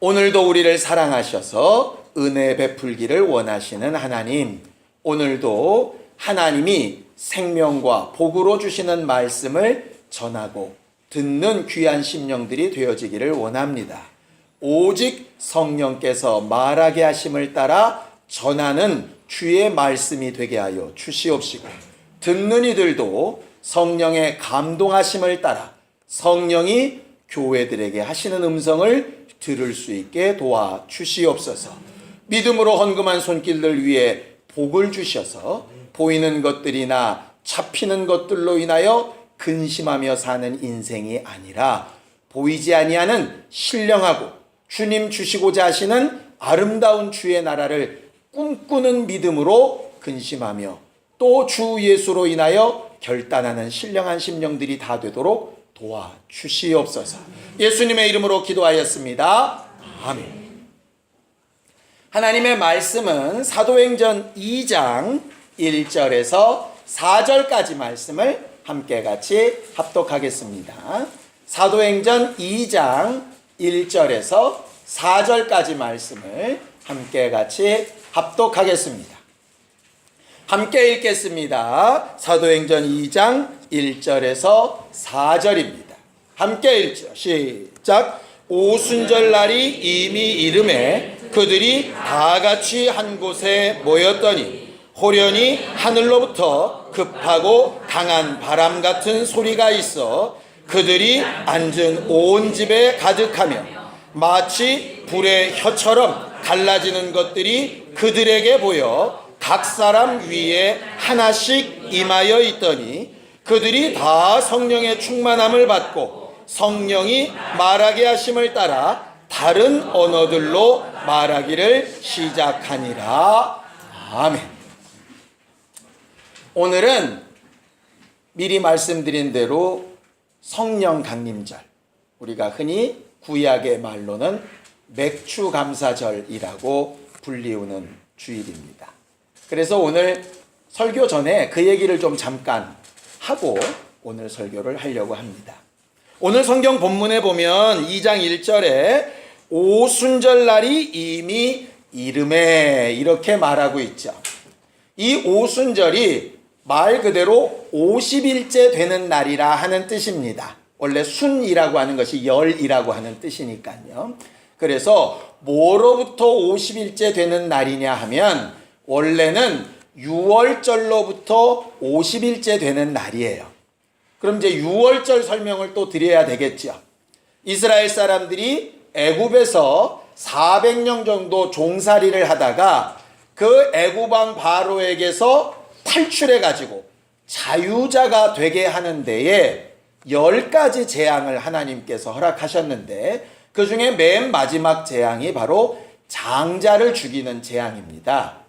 오늘도 우리를 사랑하셔서 은혜 베풀기를 원하시는 하나님, 오늘도 하나님이 생명과 복으로 주시는 말씀을 전하고 듣는 귀한 심령들이 되어지기를 원합니다. 오직 성령께서 말하게 하심을 따라 전하는 주의 말씀이 되게 하여 주시옵시고, 듣는 이들도 성령의 감동하심을 따라 성령이 교회들에게 하시는 음성을 들을 수 있게 도와 주시옵소서. 믿음으로 헌금한 손길들 위에 복을 주셔서 보이는 것들이나 잡히는 것들로 인하여 근심하며 사는 인생이 아니라 보이지 아니하는 신령하고 주님 주시고자 하시는 아름다운 주의 나라를 꿈꾸는 믿음으로 근심하며 또 주 예수로 인하여 결단하는 신령한 심령들이 다 되도록 도와주시옵소서. 예수님의 이름으로 기도하였습니다. 아멘. 하나님의 말씀은 사도행전 2장 1절에서 4절까지 말씀을 함께 같이 합독하겠습니다. 사도행전 2장 1절에서 4절까지 말씀을 함께 같이 합독하겠습니다. 함께 읽겠습니다. 사도행전 2장 1절에서 4절입니다. 함께 읽죠. 시작. 오순절날이 이미 이름에 그들이 다 같이 한 곳에 모였더니 호련히 하늘로부터 급하고 강한 바람 같은 소리가 있어 그들이 앉은 온 집에 가득하며 마치 불의 혀처럼 갈라지는 것들이 그들에게 보여 각 사람 위에 하나씩 임하여 있더니 그들이 다 성령의 충만함을 받고 성령이 말하게 하심을 따라 다른 언어들로 말하기를 시작하니라. 아멘. 오늘은 미리 말씀드린 대로 성령 강림절, 우리가 흔히 구약의 말로는 맥주감사절이라고 불리우는 주일입니다. 그래서 오늘 설교 전에 그 얘기를 좀 잠깐 하고 오늘 설교를 하려고 합니다. 오늘 성경 본문에 보면 2장 1절에 오순절날이 이미 이름에 이렇게 말하고 있죠. 이 오순절이 말 그대로 50일째 되는 날이라 하는 뜻입니다. 원래 순이라고 하는 것이 열이라고 하는 뜻이니까요. 그래서 뭐로부터 50일째 되는 날이냐 하면 원래는 6월절로부터 50일째 되는 날이에요. 그럼 이제 6월절 설명을 또 드려야 되겠죠. 이스라엘 사람들이 애굽에서 400년 정도 종살이를 하다가 그 애굽왕 바로에게서 탈출해가지고 자유자가 되게 하는 데에 10가지 재앙을 하나님께서 허락하셨는데 그 중에 맨 마지막 재앙이 바로 장자를 죽이는 재앙입니다.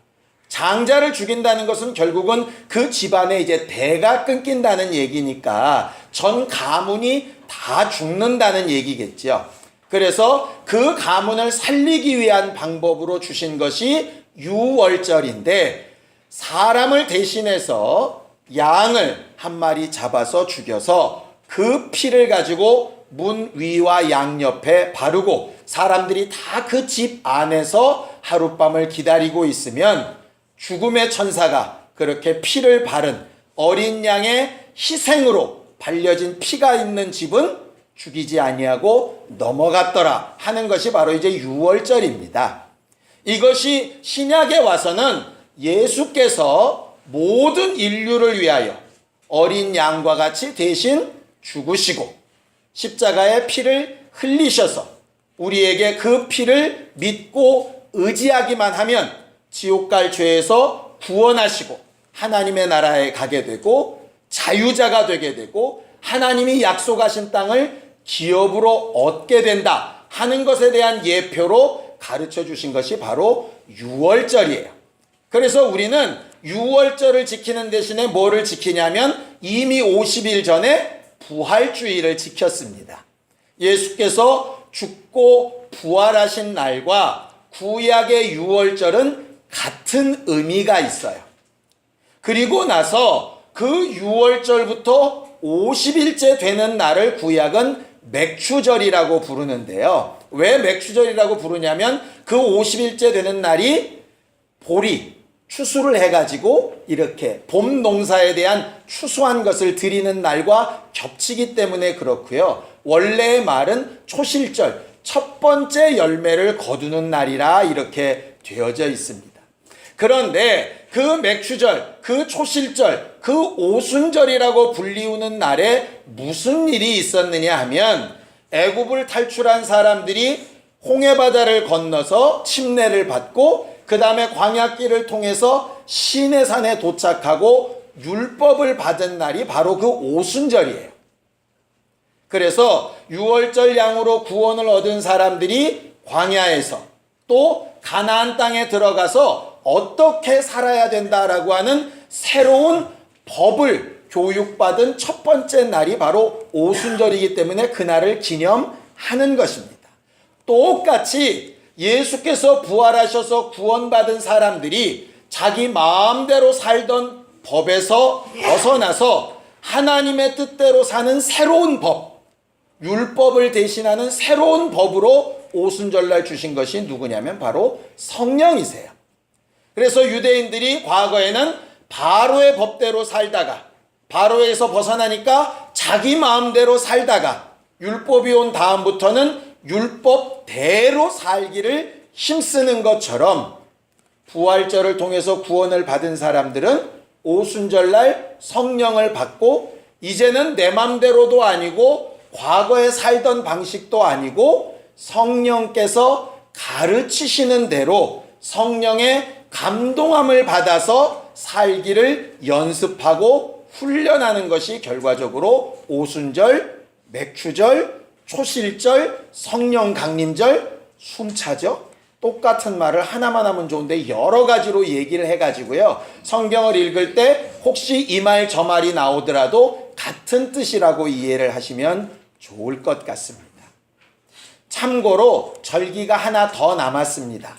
장자를 죽인다는 것은 결국은 그 집안에 이제 대가 끊긴다는 얘기니까 전 가문이 다 죽는다는 얘기겠죠. 그래서 그 가문을 살리기 위한 방법으로 주신 것이 유월절인데 사람을 대신해서 양을 한 마리 잡아서 죽여서 그 피를 가지고 문 위와 양옆에 바르고 사람들이 다 그 집 안에서 하룻밤을 기다리고 있으면 죽음의 천사가 그렇게 피를 바른 어린 양의 희생으로 발려진 피가 있는 집은 죽이지 아니하고 넘어갔더라 하는 것이 바로 이제 유월절입니다. 이것이 신약에 와서는 예수께서 모든 인류를 위하여 어린 양과 같이 대신 죽으시고 십자가의 피를 흘리셔서 우리에게 그 피를 믿고 의지하기만 하면 지옥 갈 죄에서 구원하시고 하나님의 나라에 가게 되고 자유자가 되게 되고 하나님이 약속하신 땅을 기업으로 얻게 된다 하는 것에 대한 예표로 가르쳐 주신 것이 바로 유월절이에요. 그래서 우리는 유월절을 지키는 대신에 뭐를 지키냐면 이미 50일 전에 부활주의를 지켰습니다. 예수께서 죽고 부활하신 날과 구약의 유월절은 같은 의미가 있어요. 그리고 나서 그 유월절부터 50일째 되는 날을 구약은 맥추절이라고 부르는데요. 왜 맥추절이라고 부르냐면 그 50일째 되는 날이 보리, 추수를 해가지고 이렇게 봄 농사에 대한 추수한 것을 드리는 날과 겹치기 때문에 그렇고요. 원래의 말은 초실절, 첫 번째 열매를 거두는 날이라 이렇게 되어져 있습니다. 그런데 그 맥추절, 그 초실절, 그 오순절이라고 불리우는 날에 무슨 일이 있었느냐 하면 애굽을 탈출한 사람들이 홍해바다를 건너서 침례를 받고 그 다음에 광야길을 통해서 시내산에 도착하고 율법을 받은 날이 바로 그 오순절이에요. 그래서 유월절 양으로 구원을 얻은 사람들이 광야에서 또 가나안 땅에 들어가서 어떻게 살아야 된다라고 하는 새로운 법을 교육받은 첫 번째 날이 바로 오순절이기 때문에 그날을 기념하는 것입니다. 똑같이 예수께서 부활하셔서 구원받은 사람들이 자기 마음대로 살던 법에서 벗어나서 하나님의 뜻대로 사는 새로운 법, 율법을 대신하는 새로운 법으로 오순절날 주신 것이 누구냐면 바로 성령이세요. 그래서 유대인들이 과거에는 바로의 법대로 살다가 바로에서 벗어나니까 자기 마음대로 살다가 율법이 온 다음부터는 율법대로 살기를 힘쓰는 것처럼 부활절을 통해서 구원을 받은 사람들은 오순절날 성령을 받고 이제는 내 맘대로도 아니고 과거에 살던 방식도 아니고 성령께서 가르치시는 대로 성령의 감동함을 받아서 살기를 연습하고 훈련하는 것이 결과적으로 오순절, 맥추절, 초실절, 성령 강림절, 숨차죠. 똑같은 말을 하나만 하면 좋은데 여러 가지로 얘기를 해가지고요. 성경을 읽을 때 혹시 이 말 저 말이 나오더라도 같은 뜻이라고 이해를 하시면 좋을 것 같습니다. 참고로 절기가 하나 더 남았습니다.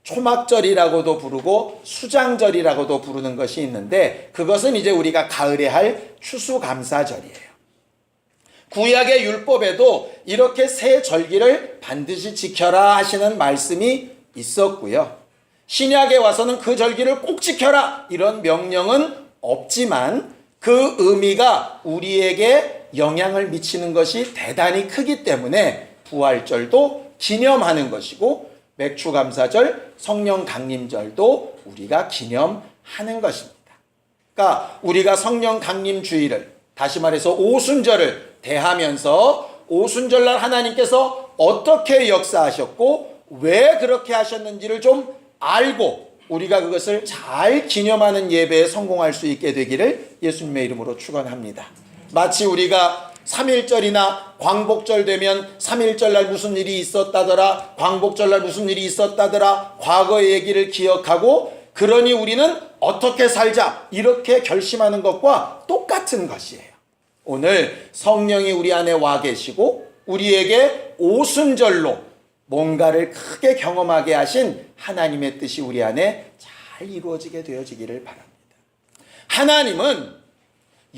초막절이라고도 부르고 수장절이라고도 부르는 것이 있는데 그것은 이제 우리가 가을에 할 추수감사절이에요. 구약의 율법에도 이렇게 새 절기를 반드시 지켜라 하시는 말씀이 있었고요. 신약에 와서는 그 절기를 꼭 지켜라 이런 명령은 없지만 그 의미가 우리에게 영향을 미치는 것이 대단히 크기 때문에 부활절도 기념하는 것이고 맥추감사절, 성령 강림절도 우리가 기념하는 것입니다. 그러니까 우리가 성령 강림 주일을 다시 말해서 오순절을 대하면서 오순절날 하나님께서 어떻게 역사하셨고 왜 그렇게 하셨는지를 좀 알고 우리가 그것을 잘 기념하는 예배에 성공할 수 있게 되기를 예수님의 이름으로 축원합니다. 마치 우리가 3.1절이나 광복절 되면 3.1절날 무슨 일이 있었다더라, 광복절날 무슨 일이 있었다더라, 과거의 얘기를 기억하고 그러니 우리는 어떻게 살자 이렇게 결심하는 것과 똑같은 것이에요. 오늘 성령이 우리 안에 와 계시고 우리에게 오순절로 뭔가를 크게 경험하게 하신 하나님의 뜻이 우리 안에 잘 이루어지게 되어지기를 바랍니다. 하나님은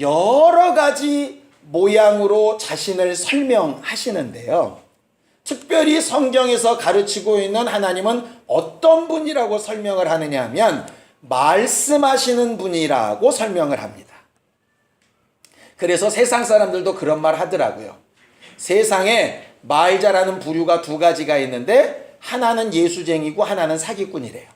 여러 가지 모양으로 자신을 설명하시는데요. 특별히 성경에서 가르치고 있는 하나님은 어떤 분이라고 설명을 하느냐 하면 말씀하시는 분이라고 설명을 합니다. 그래서 세상 사람들도 그런 말 하더라고요. 세상에 말 잘하는 부류가 두 가지가 있는데 하나는 예수쟁이고 하나는 사기꾼이래요.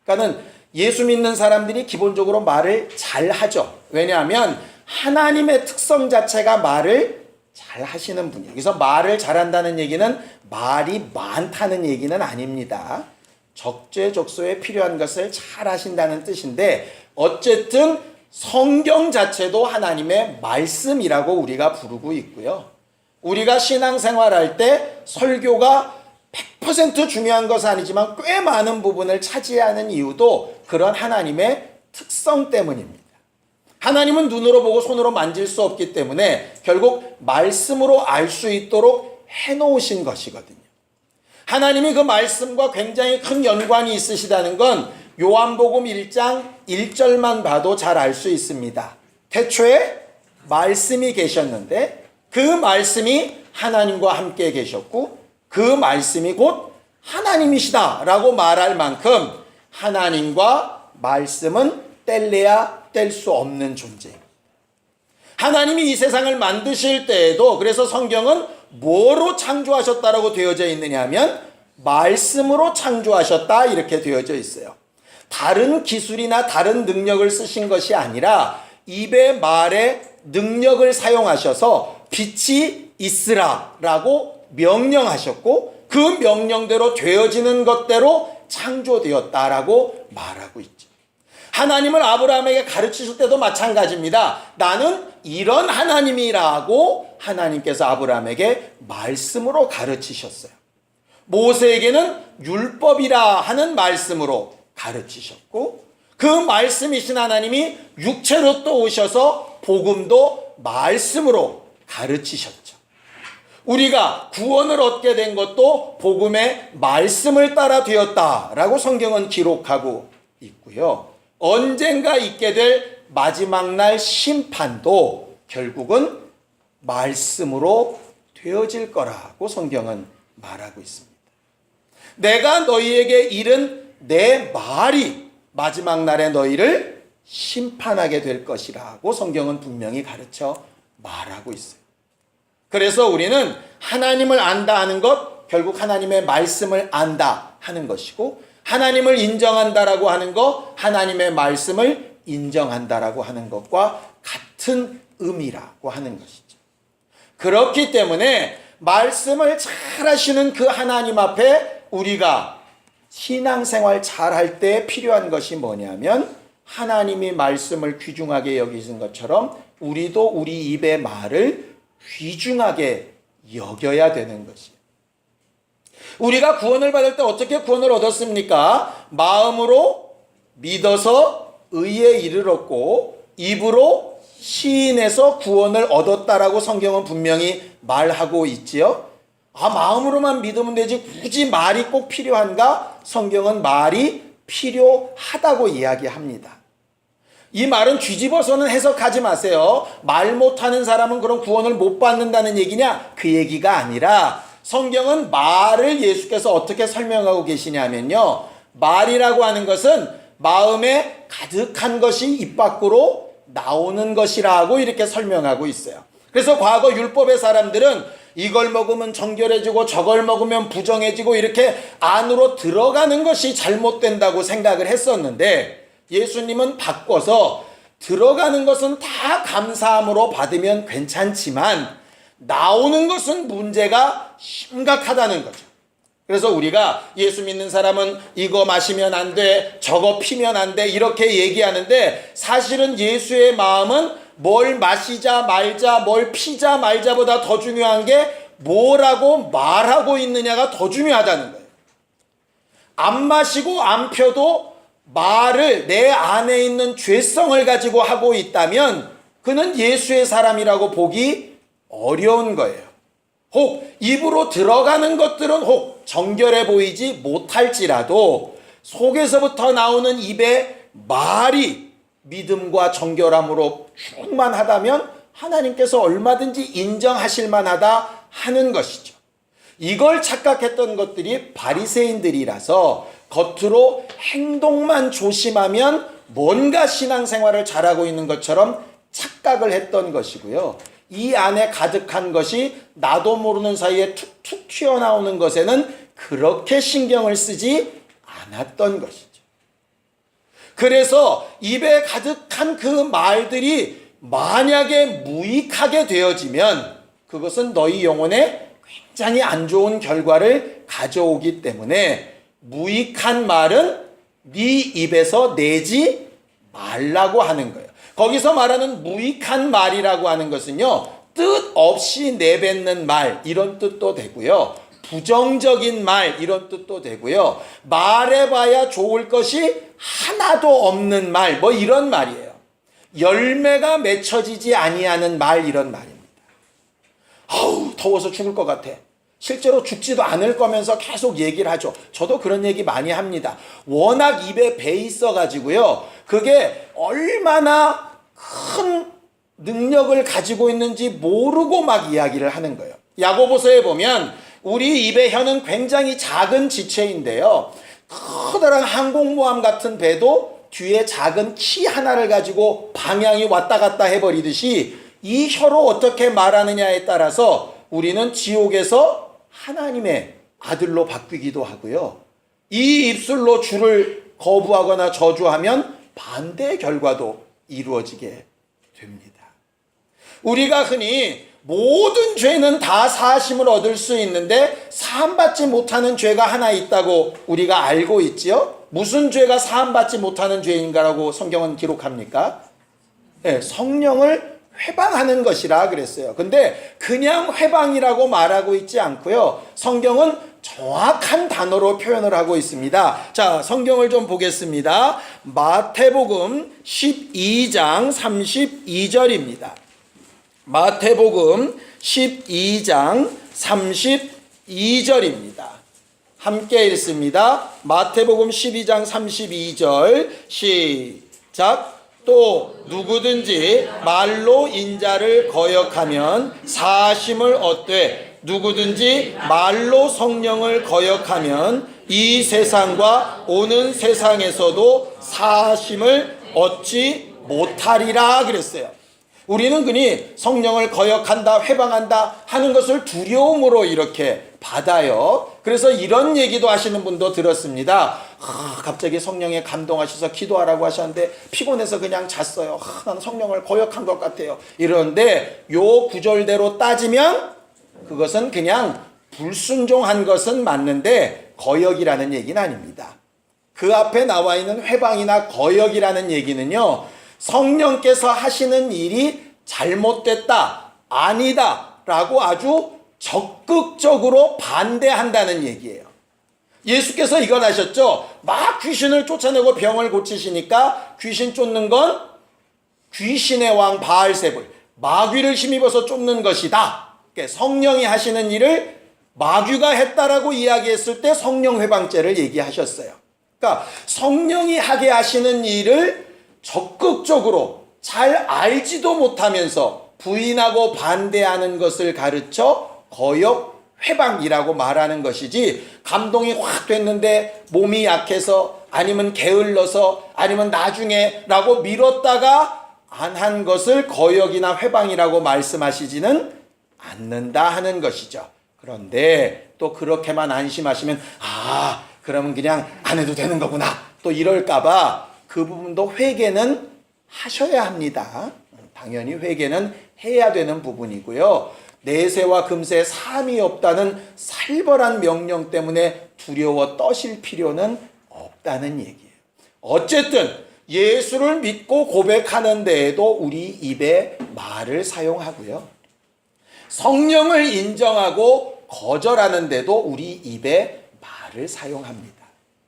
그러니까는 예수 믿는 사람들이 기본적으로 말을 잘 하죠. 왜냐하면 하나님의 특성 자체가 말을 잘 하시는 분이에요. 그래서 말을 잘한다는 얘기는 말이 많다는 얘기는 아닙니다. 적재적소에 필요한 것을 잘 하신다는 뜻인데 어쨌든 성경 자체도 하나님의 말씀이라고 우리가 부르고 있고요. 우리가 신앙생활할 때 설교가 100% 중요한 것은 아니지만 꽤 많은 부분을 차지하는 이유도 그런 하나님의 특성 때문입니다. 하나님은 눈으로 보고 손으로 만질 수 없기 때문에 결국 말씀으로 알 수 있도록 해놓으신 것이거든요. 하나님이 그 말씀과 굉장히 큰 연관이 있으시다는 건 요한복음 1장 1절만 봐도 잘 알 수 있습니다. 태초에 말씀이 계셨는데 그 말씀이 하나님과 함께 계셨고 그 말씀이 곧 하나님이시다라고 말할 만큼 하나님과 말씀은 뗄래야 뗄 수 없는 존재입니다. 하나님이 이 세상을 만드실 때에도 그래서 성경은 뭐로 창조하셨다라고 되어져 있느냐 하면 말씀으로 창조하셨다 이렇게 되어져 있어요. 다른 기술이나 다른 능력을 쓰신 것이 아니라 입의 말에 능력을 사용하셔서 빛이 있으라라고 명령하셨고 그 명령대로 되어지는 것대로 창조되었다라고 말하고 있죠. 하나님을 아브라함에게 가르치실 때도 마찬가지입니다. 나는 이런 하나님이라고 하나님께서 아브라함에게 말씀으로 가르치셨어요. 모세에게는 율법이라 하는 말씀으로 가르치셨고 그 말씀이신 하나님이 육체로 또 오셔서 복음도 말씀으로 가르치셨죠. 우리가 구원을 얻게 된 것도 복음의 말씀을 따라 되었다라고 성경은 기록하고 있고요. 언젠가 있게 될 마지막 날 심판도 결국은 말씀으로 되어질 거라고 성경은 말하고 있습니다. 내가 너희에게 이른 내 말이 마지막 날에 너희를 심판하게 될 것이라고 성경은 분명히 가르쳐 말하고 있어요. 그래서 우리는 하나님을 안다 하는 것, 결국 하나님의 말씀을 안다 하는 것이고 하나님을 인정한다라고 하는 것, 하나님의 말씀을 인정한다라고 하는 것과 같은 의미라고 하는 것이죠. 그렇기 때문에 말씀을 잘 하시는 그 하나님 앞에 우리가 신앙생활 잘 할 때 필요한 것이 뭐냐면 하나님이 말씀을 귀중하게 여기신 것처럼 우리도 우리 입의 말을 귀중하게 여겨야 되는 것이에요. 우리가 구원을 받을 때 어떻게 구원을 얻었습니까? 마음으로 믿어서 의에 이르렀고 입으로 시인해서 구원을 얻었다라고 성경은 분명히 말하고 있지요. 마음으로만 믿으면 되지 굳이 말이 꼭 필요한가? 성경은 말이 필요하다고 이야기합니다. 이 말은 뒤집어서는 해석하지 마세요. 말 못하는 사람은 그럼 구원을 못 받는다는 얘기냐? 그 얘기가 아니라 성경은 말을 예수께서 어떻게 설명하고 계시냐면요. 말이라고 하는 것은 마음에 가득한 것이 입 밖으로 나오는 것이라고 이렇게 설명하고 있어요. 그래서 과거 율법의 사람들은 이걸 먹으면 정결해지고 저걸 먹으면 부정해지고 이렇게 안으로 들어가는 것이 잘못된다고 생각을 했었는데 예수님은 바꿔서 들어가는 것은 다 감사함으로 받으면 괜찮지만 나오는 것은 문제가 심각하다는 거죠. 그래서 우리가 예수 믿는 사람은 이거 마시면 안 돼, 저거 피면 안 돼 이렇게 얘기하는데 사실은 예수의 마음은 뭘 마시자 말자, 뭘 피자 말자보다 더 중요한 게 뭐라고 말하고 있느냐가 더 중요하다는 거예요. 안 마시고 안 펴도 말을 내 안에 있는 죄성을 가지고 하고 있다면 그는 예수의 사람이라고 보기 어려운 거예요. 혹 입으로 들어가는 것들은 혹 정결해 보이지 못할지라도 속에서부터 나오는 입의 말이 믿음과 정결함으로 충만하다면 하나님께서 얼마든지 인정하실 만하다 하는 것이죠. 이걸 착각했던 것들이 바리새인들이라서 겉으로 행동만 조심하면 뭔가 신앙생활을 잘하고 있는 것처럼 착각을 했던 것이고요. 이 안에 가득한 것이 나도 모르는 사이에 툭툭 튀어나오는 것에는 그렇게 신경을 쓰지 않았던 것이죠. 그래서 입에 가득한 그 말들이 만약에 무익하게 되어지면 그것은 너희 영혼에 굉장히 안 좋은 결과를 가져오기 때문에 무익한 말은 네 입에서 내지 말라고 하는 거예요. 거기서 말하는 무익한 말이라고 하는 것은요, 뜻 없이 내뱉는 말 이런 뜻도 되고요, 부정적인 말 이런 뜻도 되고요, 말해봐야 좋을 것이 하나도 없는 말 뭐 이런 말이에요. 열매가 맺혀지지 아니하는 말 이런 말입니다. 아우 더워서 죽을 것 같아. 실제로 죽지도 않을 거면서 계속 얘기를 하죠. 저도 그런 얘기 많이 합니다. 워낙 입에 배 있어 가지고요, 그게 얼마나 큰 능력을 가지고 있는지 모르고 막 이야기를 하는 거예요. 야고보서에 보면 우리 입의 혀는 굉장히 작은 지체인데요. 커다란 항공모함 같은 배도 뒤에 작은 키 하나를 가지고 방향이 왔다 갔다 해버리듯이 이 혀로 어떻게 말하느냐에 따라서 우리는 지옥에서 하나님의 아들로 바뀌기도 하고요. 이 입술로 주를 거부하거나 저주하면 반대의 결과도 이루어지게 됩니다. 우리가 흔히 모든 죄는 다 사함을 얻을 수 있는데 사함받지 못하는 죄가 하나 있다고 우리가 알고 있지요? 무슨 죄가 사함받지 못하는 죄인가라고 성경은 기록합니까? 네, 성령을 회방하는 것이라 그랬어요. 근데 그냥 회방이라고 말하고 있지 않고요. 성경은 정확한 단어로 표현을 하고 있습니다. 자, 성경을 좀 보겠습니다. 마태복음 12장 32절입니다. 마태복음 12장 32절입니다. 함께 읽습니다. 마태복음 12장 32절 시작. 또 누구든지 말로 인자를 거역하면 사심을 얻되 누구든지 말로 성령을 거역하면 이 세상과 오는 세상에서도 사심을 얻지 못하리라 그랬어요. 우리는 흔히 성령을 거역한다, 회방한다 하는 것을 두려움으로 이렇게 받아요. 그래서 이런 얘기도 하시는 분도 들었습니다. 갑자기 성령에 감동하셔서 기도하라고 하셨는데 피곤해서 그냥 잤어요. 나는 성령을 거역한 것 같아요. 이런데 요 구절대로 따지면 그것은 그냥 불순종한 것은 맞는데 거역이라는 얘기는 아닙니다. 그 앞에 나와 있는 회방이나 거역이라는 얘기는요, 성령께서 하시는 일이 잘못됐다, 아니다 라고 아주 적극적으로 반대한다는 얘기예요. 예수께서 이걸 하셨죠. 막 귀신을 쫓아내고 병을 고치시니까 귀신 쫓는 건 귀신의 왕 바알세불, 마귀를 힘입어서 쫓는 것이다. 성령이 하시는 일을 마귀가 했다라고 이야기했을 때 성령 회방죄를 얘기하셨어요. 그러니까 성령이 하게 하시는 일을 적극적으로 잘 알지도 못하면서 부인하고 반대하는 것을 가르쳐 거역 회방이라고 말하는 것이지, 감동이 확 됐는데 몸이 약해서 아니면 게을러서 아니면 나중에 라고 미뤘다가 안 한 것을 거역이나 회방이라고 말씀하시지는 않는다 하는 것이죠. 그런데 또 그렇게만 안심하시면 그러면 그냥 안 해도 되는 거구나 또 이럴까봐 그 부분도 회개는 하셔야 합니다. 당연히 회개는 해야 되는 부분이고요. 내세와 금세 사함이 없다는 살벌한 명령 때문에 두려워 떠실 필요는 없다는 얘기예요. 어쨌든 예수를 믿고 고백하는 데에도 우리 입에 말을 사용하고요. 성령을 인정하고 거절하는 데도 우리 입에 말을 사용합니다.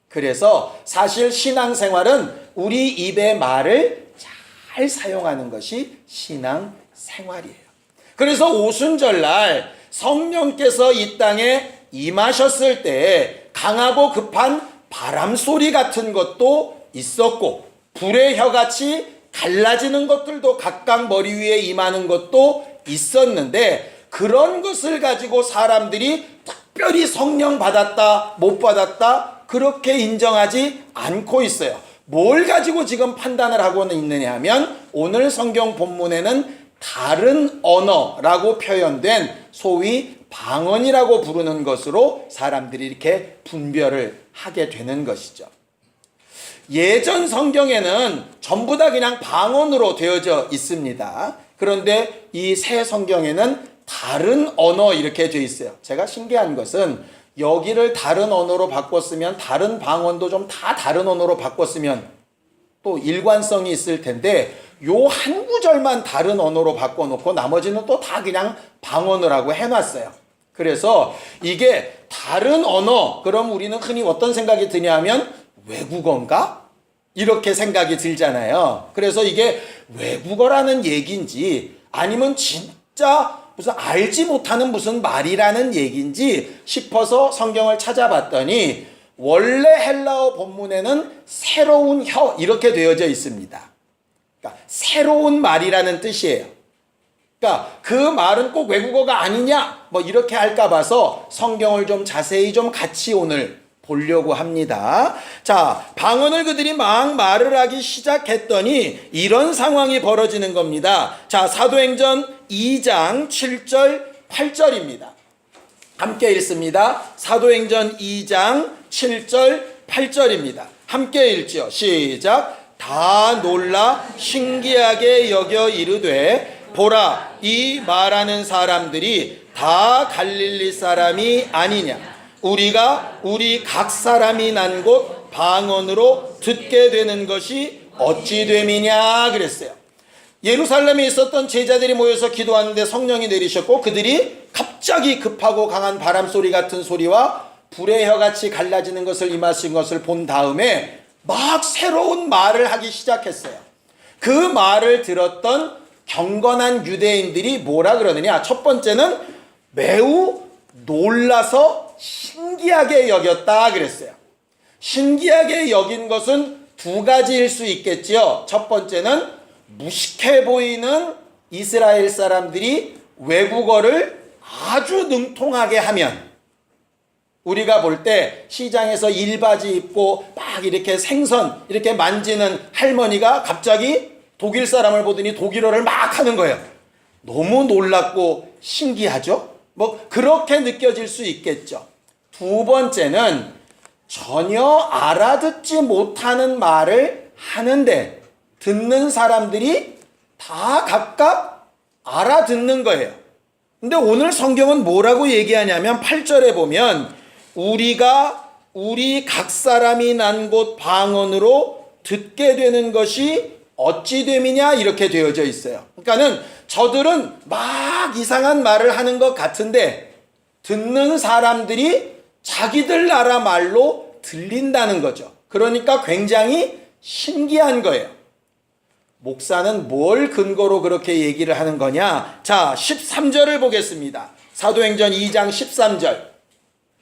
그래서 사실 신앙생활은 우리 입의 말을 잘 사용하는 것이 신앙생활이에요. 그래서 오순절날 성령께서 이 땅에 임하셨을 때 강하고 급한 바람 소리 같은 것도 있었고, 불의 혀같이 갈라지는 것들도 각각 머리 위에 임하는 것도 있었는데, 그런 것을 가지고 사람들이 특별히 성령 받았다 못 받았다 그렇게 인정하지 않고 있어요. 뭘 가지고 지금 판단을 하고는 있느냐 하면, 오늘 성경 본문에는 다른 언어라고 표현된 소위 방언이라고 부르는 것으로 사람들이 이렇게 분별을 하게 되는 것이죠. 예전 성경에는 전부 다 그냥 방언으로 되어져 있습니다. 그런데 이 새 성경에는 다른 언어 이렇게 되어 있어요. 제가 신기한 것은 여기를 다른 언어로 바꿨으면, 다른 방언도 좀 다 다른 언어로 바꿨으면 또 일관성이 있을 텐데, 요 한 구절만 다른 언어로 바꿔놓고 나머지는 또 다 그냥 방언을 하고 해놨어요. 그래서 이게 다른 언어, 그럼 우리는 흔히 어떤 생각이 드냐 하면 외국어인가? 이렇게 생각이 들잖아요. 그래서 이게 외국어라는 얘기인지 아니면 진짜 무슨 알지 못하는 무슨 말이라는 얘기인지 싶어서 성경을 찾아봤더니, 원래 헬라어 본문에는 새로운 혀 이렇게 되어져 있습니다. 그러니까 새로운 말이라는 뜻이에요. 그러니까 그 말은 꼭 외국어가 아니냐 뭐 이렇게 할까 봐서 성경을 좀 자세히 좀 같이 오늘 보려고 합니다. 자, 방언을 그들이 막 말을 하기 시작했더니 이런 상황이 벌어지는 겁니다. 자, 사도행전 2장 7절 8절입니다. 함께 읽습니다. 사도행전 2장 7절 8절입니다. 함께 읽죠. 시작. 다 놀라 신기하게 여겨 이르되 보라, 이 말하는 사람들이 다 갈릴리 사람이 아니냐. 우리가 우리 각 사람이 난 곳 방언으로 듣게 되는 것이 어찌 됨이냐 그랬어요. 예루살렘에 있었던 제자들이 모여서 기도하는데 성령이 내리셨고 그들이 갑자기 급하고 강한 바람소리 같은 소리와 불의 혀같이 갈라지는 것을 임하신 것을 본 다음에 막 새로운 말을 하기 시작했어요. 그 말을 들었던 경건한 유대인들이 뭐라 그러느냐. 첫 번째는 매우 놀라서 신기하게 여겼다 그랬어요. 신기하게 여긴 것은 두 가지일 수 있겠지요. 첫 번째는 무식해 보이는 이스라엘 사람들이 외국어를 아주 능통하게 하면, 우리가 볼 때 시장에서 일바지 입고 막 이렇게 생선 이렇게 만지는 할머니가 갑자기 독일 사람을 보더니 독일어를 막 하는 거예요. 너무 놀랍고 신기하죠? 뭐 그렇게 느껴질 수 있겠죠. 두 번째는 전혀 알아듣지 못하는 말을 하는데 듣는 사람들이 다 각각 알아듣는 거예요. 근데 오늘 성경은 뭐라고 얘기하냐면 8절에 보면 우리가 우리 각 사람이 난 곳 방언으로 듣게 되는 것이 어찌 됨이냐 이렇게 되어져 있어요. 그러니까는 저들은 막 이상한 말을 하는 것 같은데 듣는 사람들이 자기들 나라 말로 들린다는 거죠. 그러니까 굉장히 신기한 거예요. 목사는 뭘 근거로 그렇게 얘기를 하는 거냐? 자, 13절을 보겠습니다. 사도행전 2장 13절.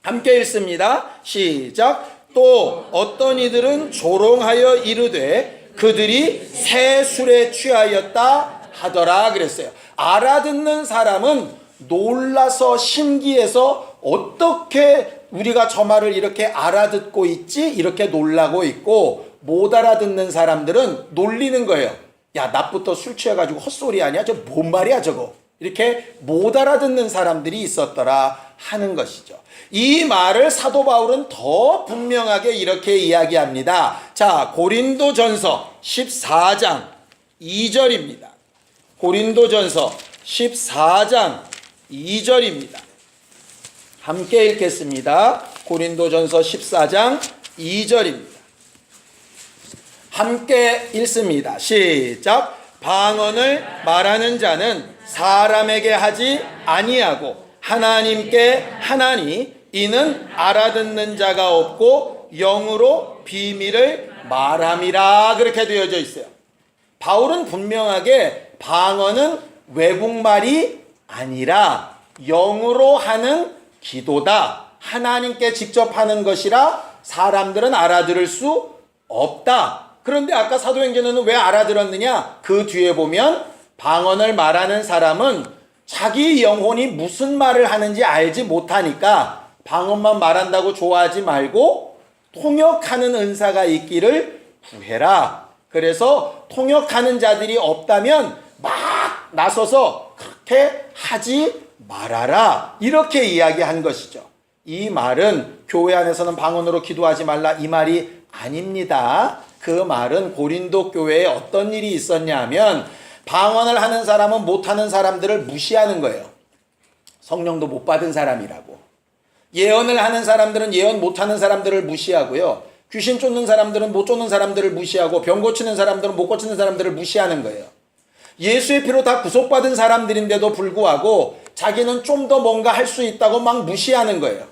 함께 읽습니다. 시작. 또 어떤 이들은 조롱하여 이르되 그들이 새 술에 취하였다 하더라 그랬어요. 알아듣는 사람은 놀라서 신기해서 어떻게 우리가 저 말을 이렇게 알아듣고 있지? 이렇게 놀라고 있고, 못 알아듣는 사람들은 놀리는 거예요. 야, 낮부터 술 취해가지고 헛소리 하냐? 저 뭔 말이야 저거? 이렇게 못 알아듣는 사람들이 있었더라 하는 것이죠. 이 말을 사도 바울은 더 분명하게 이렇게 이야기합니다. 자, 고린도전서 14장 2절입니다. 고린도전서 14장 2절입니다. 함께 읽겠습니다. 고린도전서 14장 2절입니다. 함께 읽습니다. 시작. 방언을 말하는 자는 사람에게 하지 아니하고 하나님께 하나니 이는 알아듣는 자가 없고 영으로 비밀을 말함이라 그렇게 되어져 있어요. 바울은 분명하게 방언은 외국말이 아니라 영으로 하는 기도다. 하나님께 직접 하는 것이라 사람들은 알아들을 수 없다. 그런데 아까 사도행전에는 왜 알아들었느냐? 그 뒤에 보면 방언을 말하는 사람은 자기 영혼이 무슨 말을 하는지 알지 못하니까 방언만 말한다고 좋아하지 말고 통역하는 은사가 있기를 구해라. 그래서 통역하는 자들이 없다면 막 나서서 그렇게 하지 말아라. 이렇게 이야기한 것이죠. 이 말은 교회 안에서는 방언으로 기도하지 말라 이 말이 아닙니다. 그 말은 고린도 교회에 어떤 일이 있었냐 하면 방언을 하는 사람은 못하는 사람들을 무시하는 거예요. 성령도 못 받은 사람이라고. 예언을 하는 사람들은 예언 못하는 사람들을 무시하고요. 귀신 쫓는 사람들은 못 쫓는 사람들을 무시하고 병 고치는 사람들은 못 고치는 사람들을 무시하는 거예요. 예수의 피로 다 구속받은 사람들인데도 불구하고 자기는 좀 더 뭔가 할 수 있다고 막 무시하는 거예요.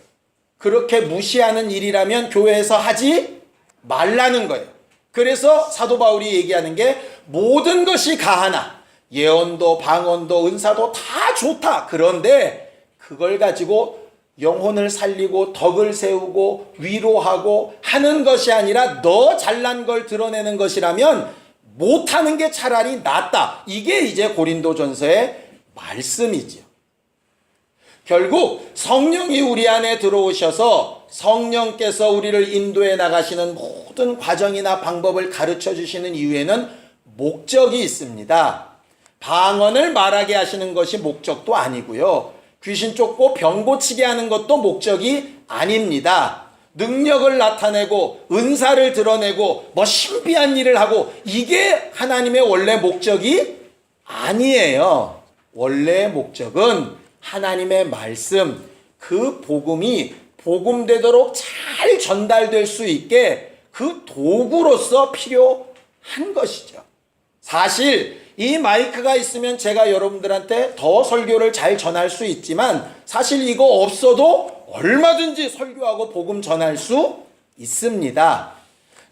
그렇게 무시하는 일이라면 교회에서 하지 말라는 거예요. 그래서 사도 바울이 얘기하는 게 모든 것이 가하나 예언도 방언도 은사도 다 좋다. 그런데 그걸 가지고 영혼을 살리고 덕을 세우고 위로하고 하는 것이 아니라 너 잘난 걸 드러내는 것이라면 못하는 게 차라리 낫다. 이게 이제 고린도전서의 말씀이지요. 결국 성령이 우리 안에 들어오셔서 성령께서 우리를 인도해 나가시는 모든 과정이나 방법을 가르쳐 주시는 이유에는 목적이 있습니다. 방언을 말하게 하시는 것이 목적도 아니고요. 귀신 쫓고 병 고치게 하는 것도 목적이 아닙니다. 능력을 나타내고 은사를 드러내고 뭐 신비한 일을 하고 이게 하나님의 원래 목적이 아니에요. 원래 목적은 하나님의 말씀, 그 복음이 복음되도록 잘 전달될 수 있게 그 도구로서 필요한 것이죠. 사실 이 마이크가 있으면 제가 여러분들한테 더 설교를 잘 전할 수 있지만 사실 이거 없어도 얼마든지 설교하고 복음 전할 수 있습니다.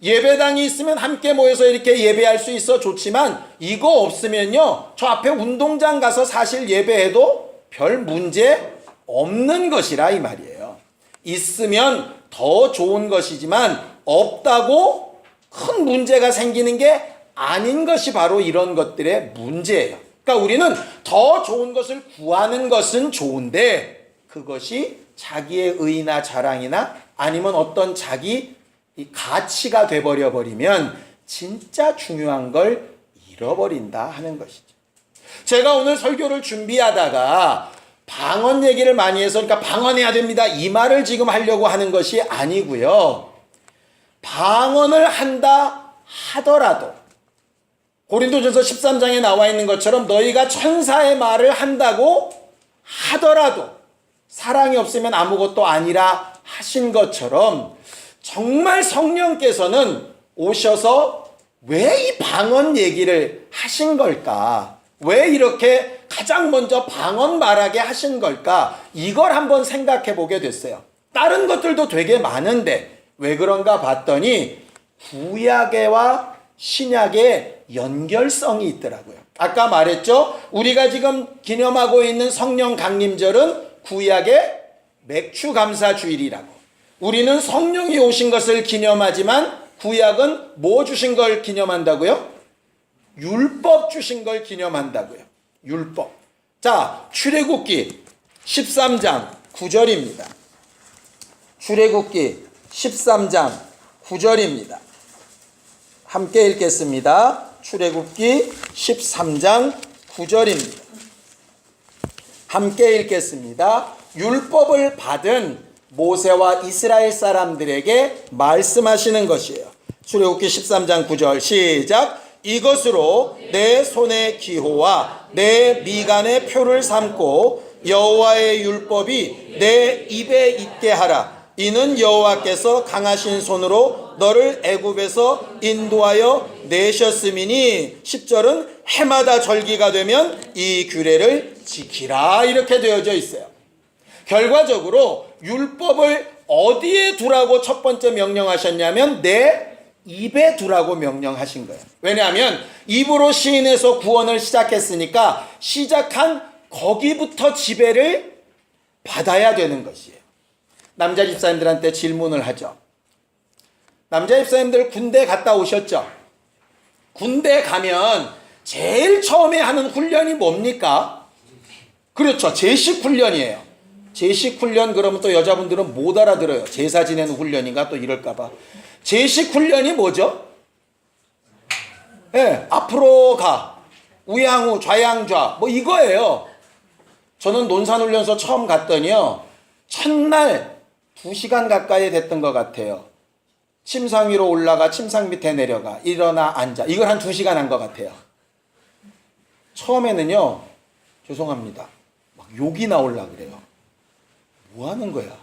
예배당이 있으면 함께 모여서 이렇게 예배할 수 있어 좋지만 이거 없으면요, 저 앞에 운동장 가서 사실 예배해도 별 문제 없는 것이라 이 말이에요. 있으면 더 좋은 것이지만 없다고 큰 문제가 생기는 게 아닌 것이 바로 이런 것들의 문제예요. 그러니까 우리는 더 좋은 것을 구하는 것은 좋은데 그것이 자기의 의나 자랑이나 아니면 어떤 자기 가치가 돼버려 버리면 진짜 중요한 걸 잃어버린다 하는 것이죠. 제가 오늘 설교를 준비하다가 방언 얘기를 많이 해서 그러니까 방언해야 됩니다 이 말을 지금 하려고 하는 것이 아니고요. 방언을 한다 하더라도 고린도전서 13장에 나와 있는 것처럼 너희가 천사의 말을 한다고 하더라도 사랑이 없으면 아무것도 아니라 하신 것처럼 정말 성령께서는 오셔서 왜 이 방언 얘기를 하신 걸까? 왜 이렇게 가장 먼저 방언 말하게 하신 걸까? 이걸 한번 생각해 보게 됐어요. 다른 것들도 되게 많은데 왜 그런가 봤더니 구약에와 신약의 연결성이 있더라고요. 아까 말했죠? 우리가 지금 기념하고 있는 성령 강림절은 구약의 맥추감사주일이라고. 우리는 성령이 오신 것을 기념하지만 구약은 뭐 주신 걸 기념한다고요? 율법 주신 걸 기념한다고요. 율법. 자, 출애굽기 13장 9절입니다. 출애굽기 13장 9절입니다. 함께 읽겠습니다. 출애굽기 13장 9절입니다. 함께 읽겠습니다. 율법을 받은 모세와 이스라엘 사람들에게 말씀하시는 것이에요. 출애굽기 13장 9절 시작. 이것으로 내 손의 기호와 내 미간의 표를 삼고 여호와의 율법이 내 입에 있게 하라. 이는 여호와께서 강하신 손으로 너를 애굽에서 인도하여 내셨음이니 10절은 해마다 절기가 되면 이 규례를 지키라 이렇게 되어져 있어요. 결과적으로 율법을 어디에 두라고 첫 번째 명령하셨냐면 내 입에 두라고 명령하신 거예요. 왜냐하면 입으로 시인해서 구원을 시작했으니까 시작한 거기부터 지배를 받아야 되는 것이에요. 남자 집사님들한테 질문을 하죠. 남자 집사님들 군대 갔다 오셨죠? 군대 가면 제일 처음에 하는 훈련이 뭡니까? 그렇죠. 제식 훈련이에요. 제식 훈련 그러면 또 여자분들은 못 알아들어요. 제사 지내는 훈련인가 또 이럴까봐. 제식 훈련이 뭐죠? 네, 앞으로 가, 우양우, 좌양좌 뭐 이거예요. 저는 논산훈련소 처음 갔더니요. 첫날 2시간 가까이 됐던 것 같아요. 침상 위로 올라가, 침상 밑에 내려가, 일어나, 앉아. 이걸 한 2시간 한 것 같아요. 처음에는요, 죄송합니다. 막 욕이 나오려고 그래요. 뭐 하는 거야?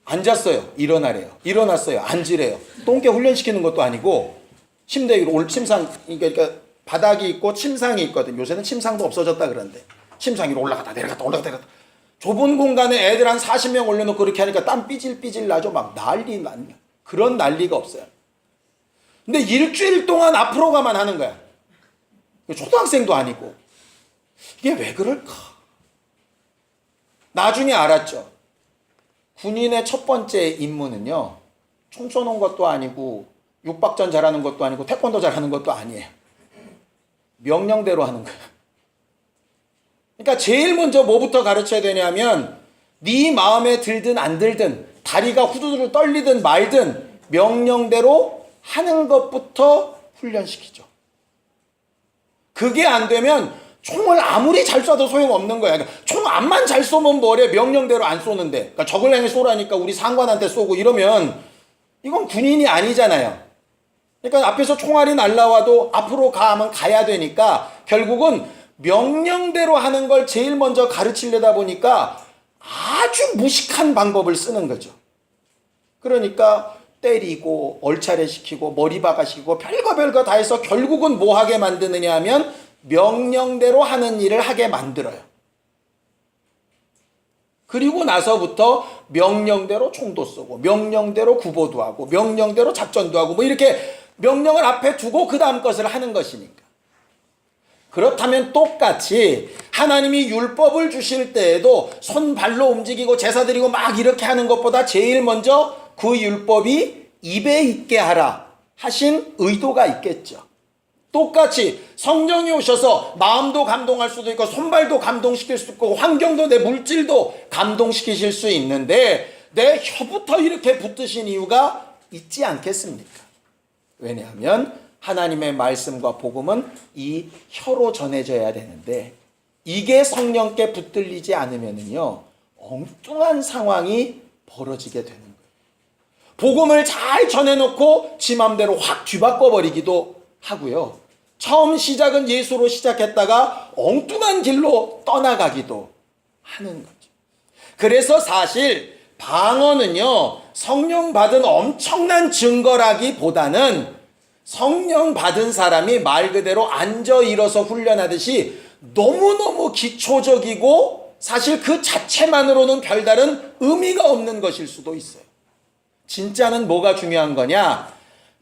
앉았어요. 일어나래요. 일어났어요. 앉으래요. 똥개 훈련시키는 것도 아니고, 침대 위로 침상, 그러니까 바닥이 있고 침상이 있거든. 요새는 침상도 없어졌다 그러는데. 침상 위로 올라갔다 내려갔다 올라갔다 내려갔다. 좁은 공간에 애들 한 40명 올려놓고 그렇게 하니까 땀 삐질삐질 나죠. 막 난리 난 그런 난리가 없어요. 근데 일주일 동안 앞으로 가만 하는 거야. 초등학생도 아니고. 이게 왜 그럴까? 나중에 알았죠. 군인의 첫 번째 임무는요. 총 쏘는 것도 아니고 육박전 잘하는 것도 아니고 태권도 잘하는 것도 아니에요. 명령대로 하는 거예요. 그러니까 제일 먼저 뭐부터 가르쳐야 되냐면 네 마음에 들든 안 들든 다리가 후두두루 떨리든 말든 명령대로 하는 것부터 훈련시키죠. 그게 안 되면 총을 아무리 잘 쏴도 소용없는 거야. 그러니까 총 암만 잘 쏘면 뭐래, 명령대로 안 쏘는데. 그러니까 적을 향해 쏘라니까 우리 상관한테 쏘고 이러면 이건 군인이 아니잖아요. 그러니까 앞에서 총알이 날라와도 앞으로 가면 가야 되니까 결국은 명령대로 하는 걸 제일 먼저 가르치려다 보니까 아주 무식한 방법을 쓰는 거죠. 그러니까 때리고 얼차례시키고 머리박아시키고 별거 다 해서 결국은 뭐 하게 만드느냐 하면 명령대로 하는 일을 하게 만들어요. 그리고 나서부터 명령대로 총도 쏘고 명령대로 구보도 하고 명령대로 작전도 하고 뭐 이렇게 명령을 앞에 두고 그 다음 것을 하는 것이니까. 그렇다면 똑같이 하나님이 율법을 주실 때에도 손 발로 움직이고 제사 드리고 막 이렇게 하는 것보다 제일 먼저 그 율법이 입에 있게 하라 하신 의도가 있겠죠. 똑같이 성령이 오셔서 마음도 감동할 수도 있고 손발도 감동시킬 수도 있고 환경도 내 물질도 감동시키실 수 있는데 내 혀부터 이렇게 붙드신 이유가 있지 않겠습니까? 왜냐하면 하나님의 말씀과 복음은 이 혀로 전해져야 되는데 이게 성령께 붙들리지 않으면요 엉뚱한 상황이 벌어지게 되는 거예요. 복음을 잘 전해놓고 지 맘대로 확 뒤바꿔 버리기도 하고요. 처음 시작은 예수로 시작했다가 엉뚱한 길로 떠나가기도 하는 거죠. 그래서 사실 방언은요 성령 받은 엄청난 증거라기보다는 성령 받은 사람이 말 그대로 앉아 일어서 훈련하듯이 너무너무 기초적이고 사실 그 자체만으로는 별다른 의미가 없는 것일 수도 있어요. 진짜는 뭐가 중요한 거냐?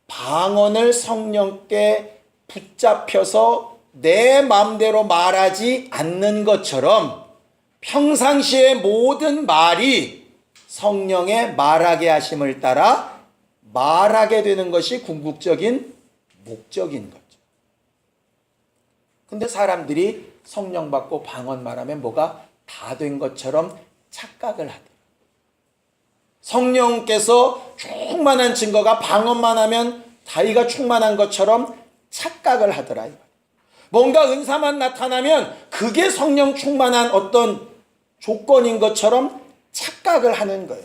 방언을 성령께 붙잡혀서 내 마음대로 말하지 않는 것처럼 평상시의 모든 말이 성령의 말하게 하심을 따라 말하게 되는 것이 궁극적인 목적인 거죠. 근데 사람들이 성령 받고 방언 말하면 뭐가 다 된 것처럼 착각을 하더라. 성령께서 충만한 증거가 방언만 하면 자기가 충만한 것처럼 착각을 하더라. 뭔가 은사만 나타나면 그게 성령 충만한 어떤 조건인 것처럼 착각을 하는 거예요.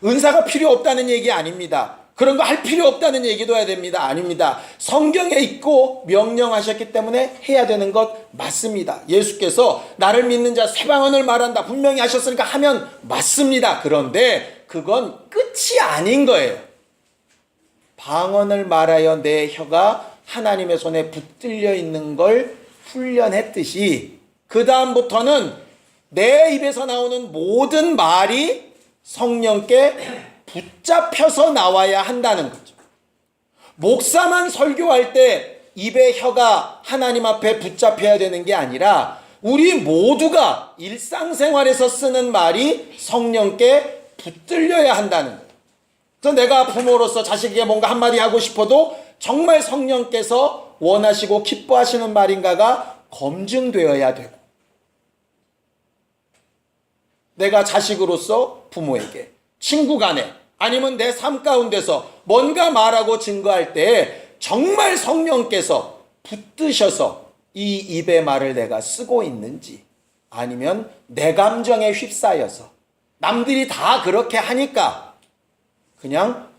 은사가 필요 없다는 얘기 아닙니다. 그런 거 할 필요 없다는 얘기도 해야 됩니다. 아닙니다. 성경에 있고 명령하셨기 때문에 해야 되는 것 맞습니다. 예수께서 나를 믿는 자 새 방언을 말한다 분명히 하셨으니까 하면 맞습니다. 그런데 그건 끝이 아닌 거예요. 방언을 말하여 내 혀가 하나님의 손에 붙들려 있는 걸 훈련했듯이 그 다음부터는 내 입에서 나오는 모든 말이 성령께 붙잡혀서 나와야 한다는 거죠. 목사만 설교할 때 입의 혀가 하나님 앞에 붙잡혀야 되는 게 아니라 우리 모두가 일상생활에서 쓰는 말이 성령께 붙들려야 한다는 거예요. 그래서 내가 부모로서 자식에게 뭔가 한마디 하고 싶어도 정말 성령께서 원하시고 기뻐하시는 말인가가 검증되어야 되고 내가 자식으로서 부모에게 친구 간에 아니면 내 삶 가운데서 뭔가 말하고 증거할 때 정말 성령께서 붙드셔서 이 입의 말을 내가 쓰고 있는지 아니면 내 감정에 휩싸여서 남들이 다 그렇게 하니까 그냥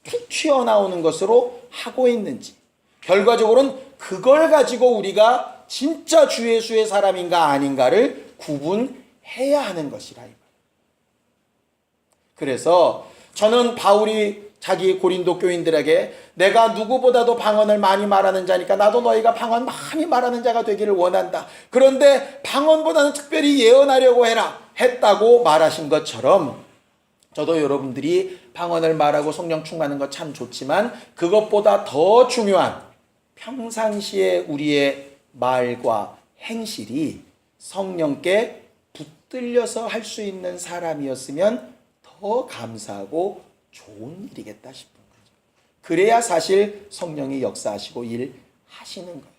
툭툭 튀어나오는 것으로 하고 있는지 결과적으로는 그걸 가지고 우리가 진짜 주 예수의 사람인가 아닌가를 구분해야 하는 것이라. 그래서 저는 바울이 자기 고린도 교인들에게 내가 누구보다도 방언을 많이 말하는 자니까 나도 너희가 방언 많이 말하는 자가 되기를 원한다. 그런데 방언보다는 특별히 예언하려고 해라 했다고 말하신 것처럼 저도 여러분들이 방언을 말하고 성령 충만한 거 참 좋지만 그것보다 더 중요한 평상시에 우리의 말과 행실이 성령께 붙들려서 할 수 있는 사람이었으면 더 감사하고 좋은 일이겠다 싶은 거죠. 그래야 사실 성령이 역사하시고 일하시는 거예요.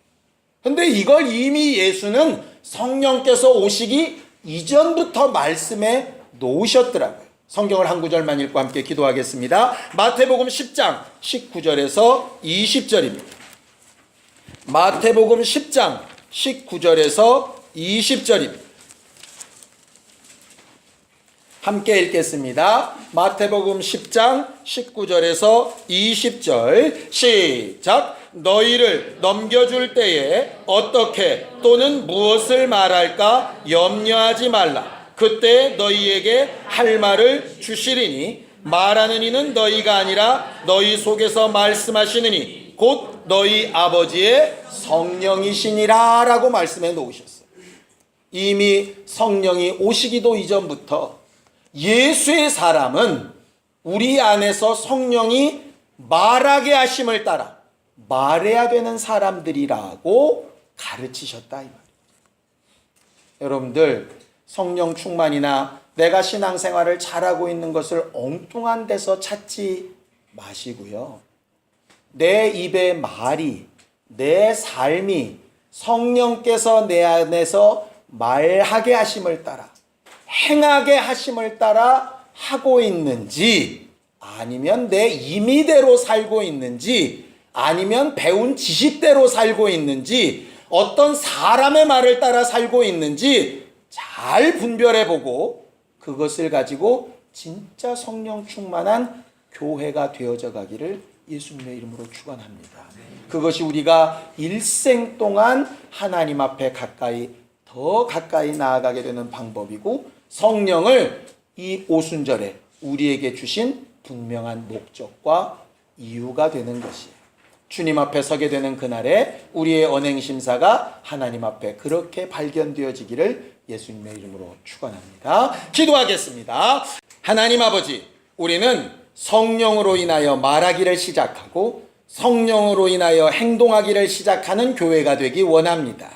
근데 이걸 이미 예수는 성령께서 오시기 이전부터 말씀해 놓으셨더라고요. 성경을 한 구절만 읽고 함께 기도하겠습니다. 마태복음 10장 19절에서 20절입니다. 마태복음 10장 19절에서 20절입니다. 함께 읽겠습니다. 마태복음 10장 19절에서 20절 시작. 너희를 넘겨줄 때에 어떻게 또는 무엇을 말할까 염려하지 말라. 그때 너희에게 할 말을 주시리니 말하는 이는 너희가 아니라 너희 속에서 말씀하시느니 곧 너희 아버지의 성령이시니라 라고 말씀해 놓으셨어요. 이미 성령이 오시기도 이전부터 예수의 사람은 우리 안에서 성령이 말하게 하심을 따라 말해야 되는 사람들이라고 가르치셨다 이 말이에요. 여러분들 성령 충만이나 내가 신앙생활을 잘하고 있는 것을 엉뚱한 데서 찾지 마시고요. 내 입의 말이, 내 삶이 성령께서 내 안에서 말하게 하심을 따라, 행하게 하심을 따라 하고 있는지, 아니면 내 임의대로 살고 있는지, 아니면 배운 지식대로 살고 있는지, 어떤 사람의 말을 따라 살고 있는지 잘 분별해보고 그것을 가지고 진짜 성령 충만한 교회가 되어져 가기를 예수님의 이름으로 축원합니다. 그것이 우리가 일생 동안 하나님 앞에 더 가까이 나아가게 되는 방법이고, 성령을 이 오순절에 우리에게 주신 분명한 목적과 이유가 되는 것이에요. 주님 앞에 서게 되는 그날에 우리의 언행심사가 하나님 앞에 그렇게 발견되어지기를 예수님의 이름으로 축원합니다. 기도하겠습니다. 하나님 아버지, 우리는 성령으로 인하여 말하기를 시작하고 성령으로 인하여 행동하기를 시작하는 교회가 되기 원합니다.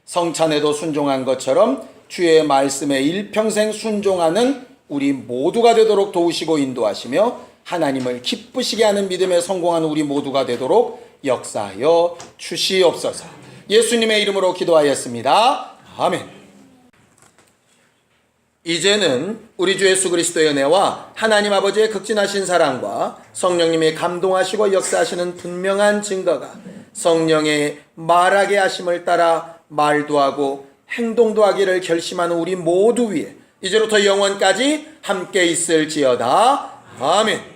성찬에도 순종한 것처럼 주의 말씀에 일평생 순종하는 우리 모두가 되도록 도우시고 인도하시며 하나님을 기쁘시게 하는 믿음에 성공하는 우리 모두가 되도록 역사하여 주시옵소서. 예수님의 이름으로 기도하였습니다. 아멘. 이제는 우리 주 예수 그리스도의 은혜와 하나님 아버지의 극진하신 사랑과 성령님의 감동하시고 역사하시는 분명한 증거가 성령의 말하게 하심을 따라 말도 하고 행동도 하기를 결심하는 우리 모두 위에 이제부터 영원까지 함께 있을지어다. 아멘.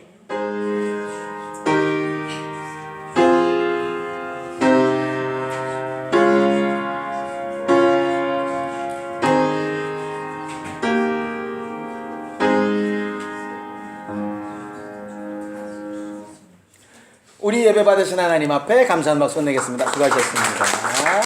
우리 예배 받으신 하나님 앞에 감사한 박수 내겠습니다. 수고하셨습니다.